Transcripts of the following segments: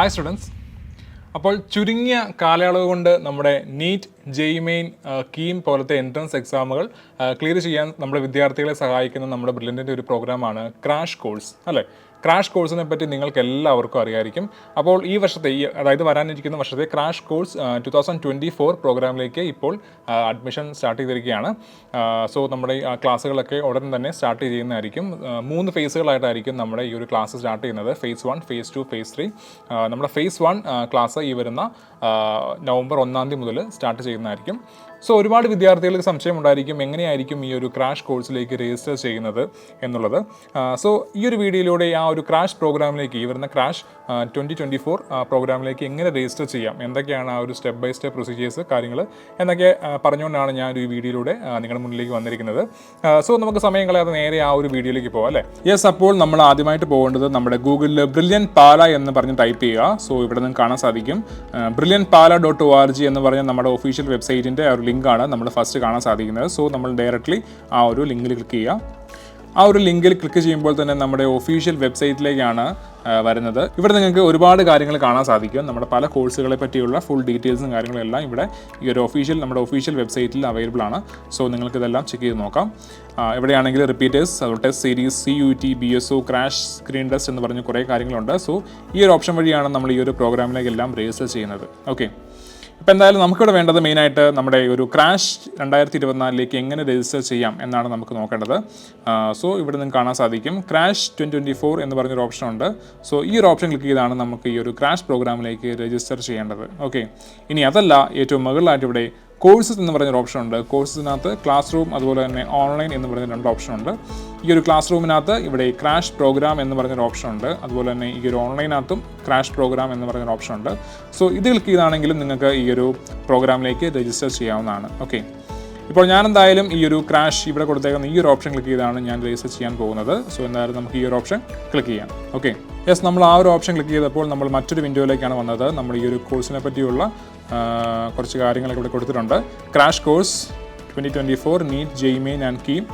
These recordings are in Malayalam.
Hi students. അപ്പോൾ ചുരുങ്ങിയ കാലയളവ് കൊണ്ട് നമ്മുടെ നീറ്റ്, ജെഇ മെയിൻ, കീം പോലത്തെ എൻട്രൻസ് എക്സാമുകൾ ക്ലിയർ ചെയ്യാൻ നമ്മുടെ വിദ്യാർത്ഥികളെ സഹായിക്കുന്ന നമ്മുടെ ബ്രില്യൻറ്റിൻ്റെ ഒരു പ്രോഗ്രാമാണ് ക്രാഷ് കോഴ്സ്, അല്ലേ? ക്രാഷ് കോഴ്സിനെ പറ്റി നിങ്ങൾക്ക് എല്ലാവർക്കും അറിയായിരിക്കും. അപ്പോൾ ഈ വർഷത്തെ അതായത് വരാനിരിക്കുന്ന വർഷത്തെ ക്രാഷ് കോഴ്സ് 2024 പ്രോഗ്രാമിലേക്ക് ഇപ്പോൾ അഡ്മിഷൻ സ്റ്റാർട്ട് ചെയ്തിരിക്കുകയാണ്. സോ നമ്മുടെ ക്ലാസ്സുകളൊക്കെ ഉടൻ തന്നെ സ്റ്റാർട്ട് ചെയ്യുന്നതായിരിക്കും. 3 ഫേസുകളായിട്ടായിരിക്കും നമ്മുടെ ഈ ഒരു ക്ലാസ് സ്റ്റാർട്ട് ചെയ്യുന്നത്. Phase 1, phase 2, phase 3. നമ്മുടെ ഫേസ് 1 ക്ലാസ് ഈ വരുന്ന നവംബർ 1 മുതൽ സ്റ്റാർട്ട് ചെയ്യുന്നതായിരിക്കും. സോ ഒരുപാട് വിദ്യാർത്ഥികൾക്ക് സംശയം ഉണ്ടായിരിക്കും എങ്ങനെയായിരിക്കും ഈ ഒരു ക്രാഷ് കോഴ്സിലേക്ക് രജിസ്റ്റർ ചെയ്യുന്നത് എന്നുള്ളത്. സോ ഈ ഒരു വീഡിയോയിലൂടെ ആ ഒരു ക്രാഷ് പ്രോഗ്രാമിലേക്ക്, ഈ വരുന്ന ക്രാഷ് 2024 പ്രോഗ്രാമിലേക്ക് എങ്ങനെ രജിസ്റ്റർ ചെയ്യാം, എന്തൊക്കെയാണ് ആ ഒരു സ്റ്റെപ്പ് ബൈ സ്റ്റെപ്പ് പ്രൊസീജിയേഴ്സ്, കാര്യങ്ങൾ എന്നൊക്കെ പറഞ്ഞുകൊണ്ടാണ് ഞാൻ ഈ വീഡിയോയിലൂടെ നിങ്ങളുടെ മുന്നിലേക്ക് വന്നിരിക്കുന്നത്. സോ നമുക്ക് സമയം കളയാതെ നേരെ ആ ഒരു വീഡിയോയിലേക്ക് പോകാം, അല്ലേ? യെസ്, അപ്പോൾ നമ്മൾ ആദ്യമായിട്ട് പോകേണ്ടത് നമ്മുടെ ഗൂഗിളിൽ ബ്രില്യൻറ്റ് പാല എന്ന് പറഞ്ഞ് ടൈപ്പ് ചെയ്യുക. സോ ഇവിടെ നിങ്ങൾക്ക് കാണാൻ സാധിക്കും brilliantpala.org എന്ന് പറഞ്ഞ നമ്മുടെ ഒഫീഷ്യൽ വെബ്സൈറ്റിൻ്റെ ഒരു ലിങ്കാണ് നമ്മൾ ഫസ്റ്റ് കാണാൻ സാധിക്കുന്നത്. സോ നമ്മൾ ഡയറക്റ്റ്ലി ആ ഒരു ലിങ്കിൽ ക്ലിക്ക് ചെയ്യുക. ആ ഒരു ലിങ്കിൽ ക്ലിക്ക് ചെയ്യുമ്പോൾ തന്നെ നമ്മുടെ ഒഫീഷ്യൽ വെബ്സൈറ്റിലേക്കാണ് വരുന്നത്. ഇവിടെ നിങ്ങൾക്ക് ഒരുപാട് കാര്യങ്ങൾ കാണാൻ സാധിക്കും. നമ്മുടെ പല കോഴ്സുകളെ പറ്റിയുള്ള ഫുൾ ഡീറ്റെയിൽസും കാര്യങ്ങളെല്ലാം ഇവിടെ ഈ ഒരു നമ്മുടെ ഒഫീഷ്യൽ വെബ്സൈറ്റിൽ അവൈലബിൾ ആണ്. സോ നിങ്ങൾക്കിതെല്ലാം ചെക്ക് ചെയ്ത് നോക്കാം. ഇവിടെയാണെങ്കിൽ റിപ്പീറ്റേഴ്സ്, അതുപോലെ test series, CUT, BSO, crash screen test എന്ന് പറഞ്ഞ് കുറേ കാര്യങ്ങളുണ്ട്. സോ ഈ ഒരു ഓപ്ഷൻ വഴിയാണ് നമ്മൾ ഈ ഒരു പ്രോഗ്രാമിലേക്കെല്ലാം രജിസ്റ്റർ ചെയ്യുന്നത്. ഓക്കെ, ഇപ്പോൾ എന്തായാലും നമുക്കിവിടെ വേണ്ടത് മെയിനായിട്ട് നമ്മുടെ ഒരു ക്രാഷ് 2024 എങ്ങനെ രജിസ്റ്റർ ചെയ്യാം എന്നാണ് നമുക്ക് നോക്കേണ്ടത്. സോ ഇവിടെ നിങ്ങൾക്ക് കാണാൻ സാധിക്കും ക്രാഷ് 2024 എന്ന് പറഞ്ഞൊരു ഓപ്ഷൻ ഉണ്ട്. സോ ഈ ഒരു ഓപ്ഷൻ ക്ലിക്ക് ചെയ്താണ് നമുക്ക് ഈ ഒരു ക്രാഷ് പ്രോഗ്രാമിലേക്ക് രജിസ്റ്റർ ചെയ്യേണ്ടത്. ഓക്കെ, ഇനി അതല്ല, ഏറ്റവും മുകളിലായിട്ട് ഇവിടെ കോഴ്സസ് എന്ന് പറഞ്ഞൊരു ഓപ്ഷൻ ഉണ്ട്. കോഴ്സസിനകത്ത് ക്ലാസ് റൂം അതുപോലെ തന്നെ ഓൺലൈൻ എന്ന് പറഞ്ഞ 2 ഓപ്ഷൻ ഉണ്ട്. ഈ ഒരു ക്ലാസ് റൂമിനകത്ത് ഇവിടെ ക്രാഷ് പ്രോഗ്രാം എന്ന് പറഞ്ഞൊരു ഓപ്ഷൻ ഉണ്ട്. അതുപോലെ തന്നെ ഈ ഒരു ഓൺലൈനകത്തും ക്രാഷ് പ്രോഗ്രാം എന്ന് പറഞ്ഞൊരു ഓപ്ഷൻ ഉണ്ട്. സോ ഇത് ക്ലിക്ക് ചെയ്താണെങ്കിലും നിങ്ങൾക്ക് ഈ ഒരു പ്രോഗ്രാമിലേക്ക് രജിസ്റ്റർ ചെയ്യാവുന്നതാണ്. ഓക്കെ, ഇപ്പോൾ ഞാൻ എന്തായാലും ഈ ഒരു ക്രാഷ് ഇവിടെ കൊടുത്തേക്കുന്ന ഈ ഒരു ഓപ്ഷൻ ക്ലിക്ക് ചെയ്താണ് ഞാൻ രജിസ്റ്റർ ചെയ്യാൻ പോകുന്നത്. സോ എന്തായാലും നമുക്ക് ഈ ഒരു ഓപ്ഷൻ ക്ലിക്ക് ചെയ്യാം. ഓക്കെ, യെസ്, നമ്മൾ ആ ഒരു ഓപ്ഷൻ ക്ലിക്ക് ചെയ്തപ്പോൾ നമ്മൾ മറ്റൊരു വിൻഡോയിലേക്കാണ് വന്നത്. നമ്മൾ ഈ ഒരു കോഴ്സിനെ പറ്റിയുള്ള കുറച്ച് കാര്യങ്ങളൊക്കെ ഇവിടെ കൊടുത്തിട്ടുണ്ട്. Crash course 2024 NEET, JEE main and KEAM.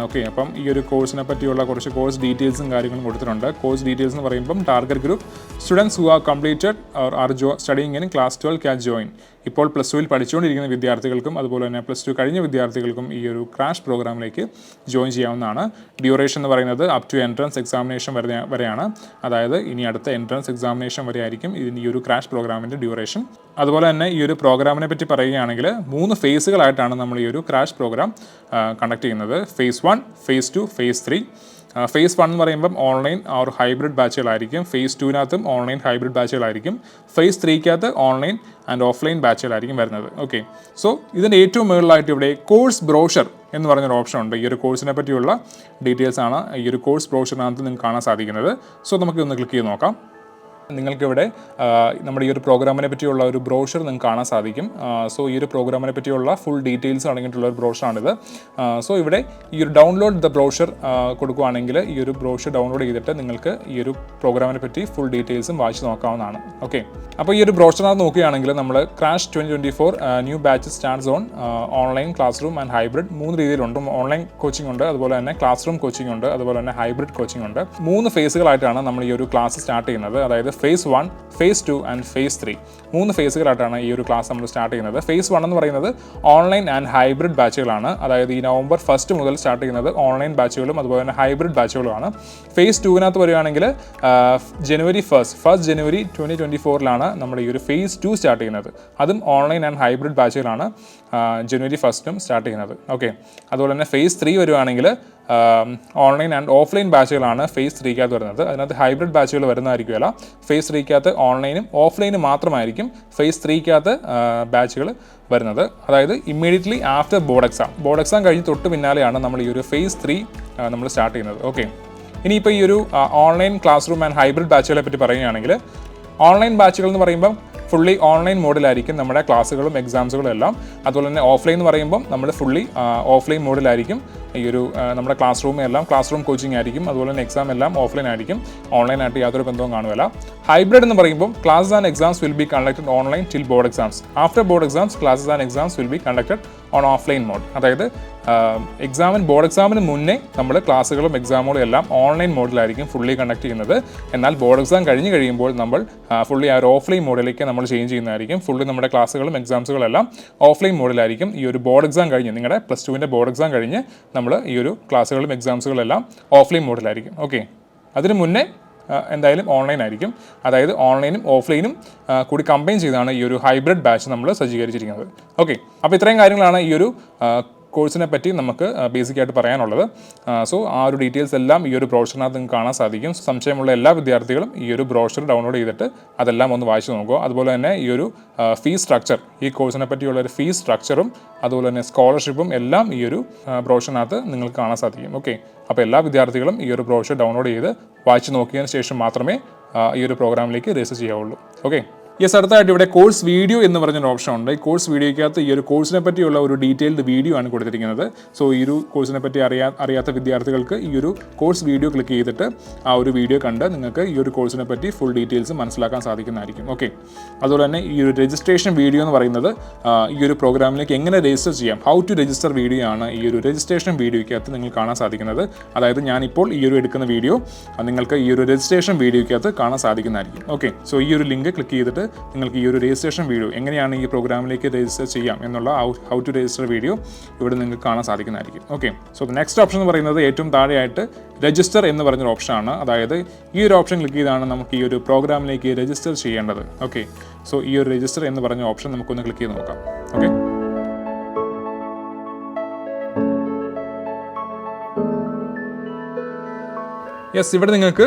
Okay, അപ്പം ഈ ഒരു കോഴ്സിനെ പറ്റിയുള്ള കുറച്ച് കോഴ്സ് ഡീറ്റെയിൽസും കാര്യങ്ങളും കൊടുത്തിട്ടുണ്ട്. കോഴ്സ് ഡീറ്റെയിൽസ് എന്ന് പറയുമ്പം target group students who are completed are studying in class 12 can join. ഇപ്പോൾ +2 പഠിച്ചുകൊണ്ടിരിക്കുന്ന വിദ്യാർത്ഥികൾക്കും അതുപോലെ തന്നെ +2 കഴിഞ്ഞ വിദ്യാർത്ഥികൾക്കും ഈ ഒരു ക്രാഷ് പ്രോഗ്രാമിലേക്ക് ജോയിൻ ചെയ്യാവുന്നതാണ്. ഡ്യൂറേഷൻ എന്ന് പറയുന്നത് അപ് ടു എൻട്രൻസ് എക്സാമിനേഷൻ വരെയാണ്. അതായത് ഇനി അടുത്ത എൻട്രൻസ് എക്സാമിനേഷൻ വരെ ആയിരിക്കും ഈ ഒരു ക്രാഷ് പ്രോഗ്രാമിൻ്റെ ഡ്യൂറേഷൻ. അതുപോലെ തന്നെ ഈ ഒരു പ്രോഗ്രാമിനെ പറ്റി പറയുകയാണെങ്കിൽ 3 ഫേസുകളായിട്ടാണ് നമ്മൾ ഈ ഒരു ക്രാഷ് പ്രോഗ്രാം കണ്ടക്ട് ചെയ്യുന്നത്. Phase 1, phase 2, phase 3. ഫേസ് 1 എന്ന് പറയുമ്പം ഓൺലൈൻ ഓർ ഹൈബ്രിഡ് ബാച്ചുകളായിരിക്കും. ഫേസ് 2-നകത്തും ഓൺലൈൻ ഹൈബ്രിഡ് ബാച്ചുകളായിരിക്കും. ഫേസ് 3-കകത്ത് ഓൺലൈൻ ആൻഡ് ഓഫ്ലൈൻ ബാച്ചുകളായിരിക്കും വരുന്നത്. ഓക്കെ, സോ ഇതിൻ്റെ ഏറ്റവും മുകളിലായിട്ട് ഇവിടെ കോഴ്സ് ബ്രോഷർ എന്ന് പറഞ്ഞൊരു ഓപ്ഷൻ ഉണ്ട്. ഈ ഒരു കോഴ്സിനെ പറ്റിയുള്ള ഡീറ്റെയിൽസ് ആണ് ഈ ഒരു കോഴ്സ് ബ്രോഷറിനകത്ത് നിങ്ങൾക്ക് കാണാൻ സാധിക്കുന്നത്. സോ നമുക്കിതൊന്ന് ക്ലിക്ക് ചെയ്ത് നോക്കാം. നിങ്ങൾക്കിവിടെ നമ്മുടെ ഈ ഒരു പ്രോഗ്രാമിനെ പറ്റിയുള്ള ഒരു ബ്രോഷർ നിങ്ങൾക്ക് കാണാൻ സാധിക്കും. സോ ഈ ഒരു പ്രോഗ്രാമിനെ പറ്റിയുള്ള ഫുൾ ഡീറ്റെയിൽസ് അടങ്ങിയിട്ടുള്ള ഒരു ബ്രോഷറാണിത്. സോ ഇവിടെ ഈ ഒരു ഡൗൺലോഡ് ദ ബ്രോഷർ കൊടുക്കുകയാണെങ്കിൽ ഈ ഒരു ബ്രോഷർ ഡൗൺലോഡ് ചെയ്തിട്ട് നിങ്ങൾക്ക് ഈ ഒരു പ്രോഗ്രാമിനെ പറ്റി ഫുൾ ഡീറ്റെയിൽസും വായിച്ച് നോക്കാവുന്നതാണ്. ഓക്കെ, അപ്പോൾ ഈ ഒരു ബ്രോഷറിനകത്ത് നോക്കുകയാണെങ്കിൽ നമ്മൾ crash 2024 new batch starts on online, classroom and hybrid 3 രീതിയിലുണ്ട്. ഓൺലൈൻ കോച്ചിങ് ഉണ്ട്, അതുപോലെ തന്നെ ക്ലാസ് റൂം കോച്ചിങ് ഉണ്ട്, അതുപോലെ തന്നെ ഹൈബ്രിഡ് കോച്ചിങ് ഉണ്ട്. 3 ഫേസുകളായിട്ടാണ് നമ്മൾ ഈ ഒരു ക്ലാസ് സ്റ്റാർട്ട് ചെയ്യുന്നത്. അതായത് ഫേസ് 1, ഫേസ് 2 ആൻഡ് ഫേസ് 3. 3 ഫേസുകളായിട്ടാണ് ഈ ഒരു ക്ലാസ് നമ്മൾ സ്റ്റാർട്ട് ചെയ്യുന്നത്. ഫേസ് 1 എന്ന് പറയുന്നത് ഓൺലൈൻ ആൻഡ് ഹൈബ്രിഡ് ബാച്ചുകളാണ്. അതായത് ഈ നവംബർ 1 മുതൽ സ്റ്റാർട്ട് ചെയ്യുന്നത് ഓൺലൈൻ ബാച്ചുകളും അതുപോലെ തന്നെ ഹൈബ്രിഡ് ബാച്ചുകളുമാണ്. ഫേസ് 2-നകത്ത് വരികയാണെങ്കിൽ ജനുവരി 2024 നമ്മൾ ഈ ഒരു ഫേസ് 2 സ്റ്റാർട്ട് ചെയ്യുന്നത്. അതും ഓൺലൈൻ ആൻഡ് ഹൈബ്രിഡ് ബാച്ചുകളാണ് ജനുവരി 1 സ്റ്റാർട്ട് ചെയ്യുന്നത്. ഓക്കെ, അതുപോലെ തന്നെ ഫേസ് 3 വരുവാണെങ്കിൽ ഓൺലൈൻ ആൻഡ് ഓഫ്ലൈൻ ബാച്ചുകളാണ് ഫേസ് 3-കകത്ത് വരുന്നത്. അതിനകത്ത് ഹൈബ്രിഡ് ബാച്ചുകൾ വരുന്നതായിരിക്കുമല്ല. ഫേസ് 3-കകത്ത് ഓൺലൈനും ഓഫ്ലൈനും മാത്രമായിരിക്കും ഫേസ് 3-കകത്ത് ബാച്ചുകൾ വരുന്നത്. അതായത് ഇമ്മീഡിയറ്റ്ലി ആഫ്റ്റർ ബോർഡ് എക്സാം കഴിഞ്ഞ് തൊട്ട് പിന്നാലെയാണ് നമ്മൾ ഈ ഒരു ഫേസ് 3 നമ്മൾ സ്റ്റാർട്ട് ചെയ്യുന്നത്. ഓക്കെ, ഇനിയിപ്പോൾ ഈ ഒരു online, classroom and hybrid ബാച്ചുകളെ പറ്റി പറയുകയാണെങ്കിൽ ഓൺലൈൻ ബാച്ചുകൾ എന്ന് പറയുമ്പം ഫുള്ളി ഓൺലൈൻ മോഡിലായിരിക്കും നമ്മുടെ ക്ലാസ്സുകളും എക്സാംസുകളും എല്ലാം. അതുപോലെ തന്നെ ഓഫ്ലൈൻ എന്ന് പറയുമ്പം നമ്മൾ ഫുള്ളി ഓഫ്ലൈൻ മോഡിലായിരിക്കും ഈ ഒരു നമ്മുടെ ക്ലാസ് റൂം കോച്ചിങ് ആയിരിക്കും. അതുപോലെ തന്നെ എക്സാം എല്ലാം ഓഫ്ലൈൻ ആയിരിക്കും, ഓൺലൈനായിട്ട് യാതൊരു ബന്ധവും കാണുമല്ല. ഹൈബ്രിഡ് എന്ന് പറയുമ്പോൾ classes and exams will be conducted online till board exams. After board exams classes and exams will be conducted on offline mode. അതായത് ബോർഡ് എക്സാമിന് മുന്നേ നമ്മൾ ക്ലാസ്സുകളും എക്സാമുകളും എല്ലാം ഓൺലൈൻ മോഡിലായിരിക്കും ഫുള്ളി കണ്ടക്ട് ചെയ്യുന്നത്. എന്നാൽ ബോർഡ് എക്സാം കഴിഞ്ഞ് കഴിയുമ്പോൾ നമ്മൾ ഫുള്ളി ആ ഒരു ഓഫ്ലൈൻ മോഡിലേക്ക് നമ്മൾ ചേഞ്ച് ചെയ്യുന്നതായിരിക്കും. ഫുള്ളി നമ്മുടെ ക്ലാസ്സുകളും എക്സാംസുകളും എല്ലാം ഓഫ്ലൈൻ മോഡിലായിരിക്കും. ഈ ഒരു ബോർഡ് എക്സാം കഴിഞ്ഞ് നിങ്ങളുടെ +2 ബോർഡ് എക്സാം കഴിഞ്ഞ് നമ്മൾ ഈ ഒരു ക്ലാസ്സുകളും എക്സാംസുകളും എല്ലാം ഓഫ്ലൈൻ മോഡിലായിരിക്കും. ഓക്കെ, അതിന് മുന്നേ എന്തായാലും ഓൺലൈൻ ആയിരിക്കും. അതായത് ഓൺലൈനും ഓഫ്ലൈനും കൂടി കമ്പൈൻ ചെയ്താണ് ഈ ഒരു ഹൈബ്രിഡ് ബാച്ച് നമ്മൾ സജ്ജീകരിച്ചിരിക്കുന്നത്. ഓക്കെ, അപ്പോൾ ഇത്രയും കാര്യങ്ങളാണ് ഈ ഒരു കോഴ്സിനെ പറ്റി നമുക്ക് ബേസിക്കായിട്ട് പറയാനുള്ളത്. സോ ആ ഒരു ഡീറ്റെയിൽസ് എല്ലാം ഈ ഒരു ബ്രോഷറിനകത്ത് നിങ്ങൾക്ക് കാണാൻ സാധിക്കും. സംശയമുള്ള എല്ലാ വിദ്യാർത്ഥികളും ഈ ഒരു ബ്രോഷർ ഡൗൺലോഡ് ചെയ്തിട്ട് അതെല്ലാം ഒന്ന് വായിച്ചു നോക്കുക. അതുപോലെ തന്നെ ഈ ഒരു ഫീസ് സ്ട്രക്ചർ, ഈ കോഴ്സിനെ പറ്റിയുള്ള ഒരു ഫീസ് സ്ട്രക്ചറും അതുപോലെ തന്നെ സ്കോളർഷിപ്പും എല്ലാം ഈ ഒരു ബ്രോഷറിനകത്ത് നിങ്ങൾക്ക് കാണാൻ സാധിക്കും. ഓക്കെ, അപ്പോൾ എല്ലാ വിദ്യാർത്ഥികളും ഈ ഒരു ബ്രോഷർ ഡൗൺലോഡ് ചെയ്ത് വായിച്ചു നോക്കിയതിന് ശേഷം മാത്രമേ ഈ ഒരു പ്രോഗ്രാമിലേക്ക് രജിസ്റ്റർ ചെയ്യാവുള്ളൂ. ഓക്കെ, യെസ്, അടുത്തായിട്ട് ഇവിടെ കോഴ്സ് വീഡിയോ എന്ന് പറഞ്ഞൊരു ഓപ്ഷൻ ഉണ്ട്. ഈ കോഴ്സ് വീഡിയോയ്ക്കകത്ത് ഈ ഒരു കോഴ്സിനെ പറ്റിയുള്ള ഒരു ഡീറ്റെയിൽഡ് വീഡിയോ ആണ് കൊടുത്തിരിക്കുന്നത്. സോ ഈ ഒരു കോഴ്സിനെ പറ്റി അറിയാത്ത വിദ്യാർത്ഥികൾക്ക് ഈ ഒരു കോഴ്സ് വീഡിയോ ക്ലിക്ക് ചെയ്തിട്ട് ആ ഒരു വീഡിയോ കണ്ട് നിങ്ങൾക്ക് ഈ ഒരു കോഴ്സിനെ പറ്റി ഫുൾ ഡീറ്റെയിൽസ് മനസ്സിലാക്കാൻ സാധിക്കുന്നതായിരിക്കും. ഓക്കെ, അതുപോലെ തന്നെ ഈ ഒരു രജിസ്ട്രേഷൻ വീഡിയോ എന്ന് പറയുന്നത് ഈ ഒരു പ്രോഗ്രാമിലേക്ക് എങ്ങനെ രജിസ്റ്റർ ചെയ്യാം, ഹൗ ടു രജിസ്റ്റർ വീഡിയോ ആണ് ഈ ഒരു രജിസ്ട്രേഷൻ വീഡിയോയ്ക്കകത്ത് നിങ്ങൾക്ക് കാണാൻ സാധിക്കുന്നത്. അതായത് ഞാനിപ്പോൾ ഈ ഒരു എടുക്കുന്ന വീഡിയോ നിങ്ങൾക്ക് ഈ ഒരു രജിസ്ട്രേഷൻ വീഡിയോയ്ക്കകത്ത് കാണാൻ സാധിക്കുന്നതായിരിക്കും. ഓക്കെ, സോ ഈ ഒരു ലിങ്ക് ക്ലിക്ക് ചെയ്തിട്ട് നിങ്ങൾക്ക് ഈ ഒരു രജിസ്ട്രേഷൻ വീഡിയോ എങ്ങനെയാണ് ഈ പ്രോഗ്രാമിലേക്ക് രജിസ്റ്റർ ചെയ്യാം എന്നുള്ള ഹൗ ടു രജിസ്റ്റർ വീഡിയോ ഇവിടെ നിങ്ങൾക്ക് കാണാൻ സാധിക്കുന്നതായിരിക്കും. ഓക്കെ, സോ നെക്സ്റ്റ് ഓപ്ഷൻ എന്ന് പറയുന്നത് ഏറ്റവും താഴെയായിട്ട് രജിസ്റ്റർ എന്ന് പറഞ്ഞൊരു ഓപ്ഷനാണ്. അതായത് ഈ ഒരു ഓപ്ഷൻ ക്ലിക്ക് ചെയ്താണ് നമുക്ക് ഈ ഒരു പ്രോഗ്രാമിലേക്ക് രജിസ്റ്റർ ചെയ്യേണ്ടത്. ഓക്കെ, സോ ഈ ഒരു രജിസ്റ്റർ എന്ന് പറഞ്ഞ ഓപ്ഷൻ നമുക്കൊന്ന് ക്ലിക്ക് ചെയ്ത് നോക്കാം. ഓക്കെ, യെസ്, ഇവിടെ നിങ്ങൾക്ക്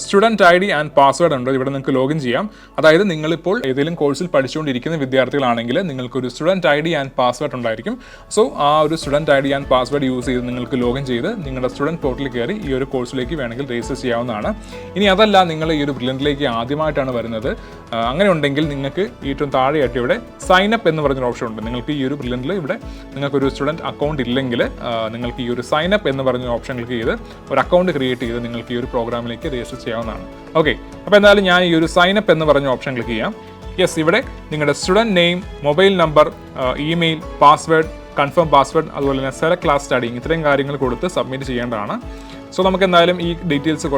സ്റ്റുഡൻറ്റ് ID ആൻഡ് പാസ്വേഡ് ഉണ്ട്. ഇവിടെ നിങ്ങൾക്ക് ലോഗിൻ ചെയ്യാം. അതായത് നിങ്ങളിപ്പോൾ ഏതെങ്കിലും കോഴ്സിൽ പഠിച്ചുകൊണ്ടിരിക്കുന്ന വിദ്യാർത്ഥികളാണെങ്കിൽ നിങ്ങൾക്കൊരു സ്റ്റുഡൻറ്റ് ID ആൻഡ് പാസ്വേഡ് ഉണ്ടായിരിക്കും. സോ ആ ഒരു student ID and password use ചെയ്ത് നിങ്ങൾക്ക് ലോഗിൻ ചെയ്ത് നിങ്ങളുടെ സ്റ്റുഡൻറ്റ് പോർട്ടലിൽ കയറി ഈ ഒരു കോഴ്സിലേക്ക് വേണമെങ്കിൽ രജിസ്റ്റർ ചെയ്യാവുന്നതാണ്. ഇനി അതല്ല, നിങ്ങൾ ഈ ഒരു ബ്രില്യൻറ്റിലേക്ക് ആദ്യമായിട്ടാണ് വരുന്നത്, അങ്ങനെ ഉണ്ടെങ്കിൽ നിങ്ങൾക്ക് ഏറ്റവും താഴെയായിട്ട് ഇവിടെ സൈൻ അപ്പ് എന്ന് പറഞ്ഞൊരു ഓപ്ഷൻ ഉണ്ട്. നിങ്ങൾക്ക് ഈ ഒരു ബ്രില്യൻറ്റിൽ ഇവിടെ നിങ്ങൾക്കൊരു സ്റ്റുഡൻറ്റ് അക്കൗണ്ട് ഇല്ലെങ്കിൽ നിങ്ങൾക്ക് ഈ ഒരു സൈൻ അപ്പ് എന്ന് പറഞ്ഞ ഓപ്ഷൻ ക്ലിക്ക് ചെയ്ത് ഒരു അക്കൗണ്ട് ക്രിയേറ്റ് ചെയ്ത് നിങ്ങൾക്ക് ഈ ഒരു പ്രോഗ്രാമിലേക്ക് രജിസ്റ്റർ ചെയ്യാവുന്നതാണ്. ഓക്കെ, അപ്പോൾ എന്തായാലും ഞാൻ ഈ ഒരു സൈൻ അപ്പ് എന്ന് പറഞ്ഞ ഓപ്ഷൻ ക്ലിക്ക് ചെയ്യാം. യെസ്, ഇവിടെ നിങ്ങളുടെ student name, mobile number, email, password, confirm password, അതുപോലെ തന്നെ സെലക്ട് ക്ലാസ് സ്റ്റഡിങ്, ഇത്രയും കാര്യങ്ങൾ കൊടുത്ത് സബ്മിറ്റ് ചെയ്യേണ്ടതാണ്. സോ നമുക്ക് എന്തായാലും ഈ ഡീറ്റെയിൽസ്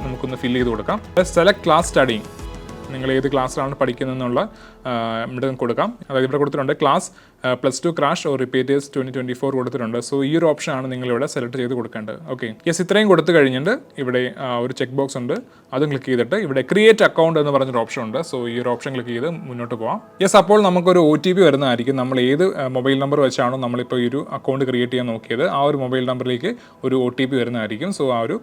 നമുക്കൊന്ന് ഫില്ല് ചെയ്ത് കൊടുക്കാം. സെലക്ട് ക്ലാസ് സ്റ്റഡിങ്, നിങ്ങൾ ഏത് ക്ലാസ്സിലാണ് പഠിക്കുന്നതെന്നുള്ള ഇവിടെ കൊടുക്കാം. അതായത് ഇവിടെ കൊടുത്തിട്ടുണ്ട് ക്ലാസ് +2 ക്രാഷ് ഓർ റിപ്പീറ്റേഴ്സ് 2024 കൊടുത്തിട്ടുണ്ട്. സോ ഈ ഒരു ഓപ്ഷനാണ് നിങ്ങളിവിടെ സെലക്ട് ചെയ്ത് കൊടുക്കേണ്ടത്. ഓക്കെ, യെസ്, ഇത്രയും കൊടുത്തു കഴിഞ്ഞിട്ട് ഇവിടെ ഒരു ചെക്ക് ബോക്സ് ഉണ്ട്, അതും ക്ലിക്ക് ചെയ്തിട്ട് ഇവിടെ ക്രിയേറ്റ് അക്കൗണ്ട് എന്ന് പറഞ്ഞൊരു ഓപ്ഷൻ ഉണ്ട്. സോ ഈ ഒരു ഓപ്ഷൻ ക്ലിക്ക് ചെയ്ത് മുന്നോട്ട് പോകാം. യെസ്, അപ്പോൾ നമുക്കൊരു OTP വരുന്നതായിരിക്കും. നമ്മൾ ഏത് മൊബൈൽ നമ്പർ വെച്ചാണോ നമ്മളിപ്പോൾ ഈ ഒരു അക്കൗണ്ട് ക്രിയേറ്റ് ചെയ്യാൻ നോക്കിയത് ആ ഒരു മൊബൈൽ നമ്പറിലേക്ക് ഒരു OTP വരുന്നതായിരിക്കും. സോ ആ ഒരു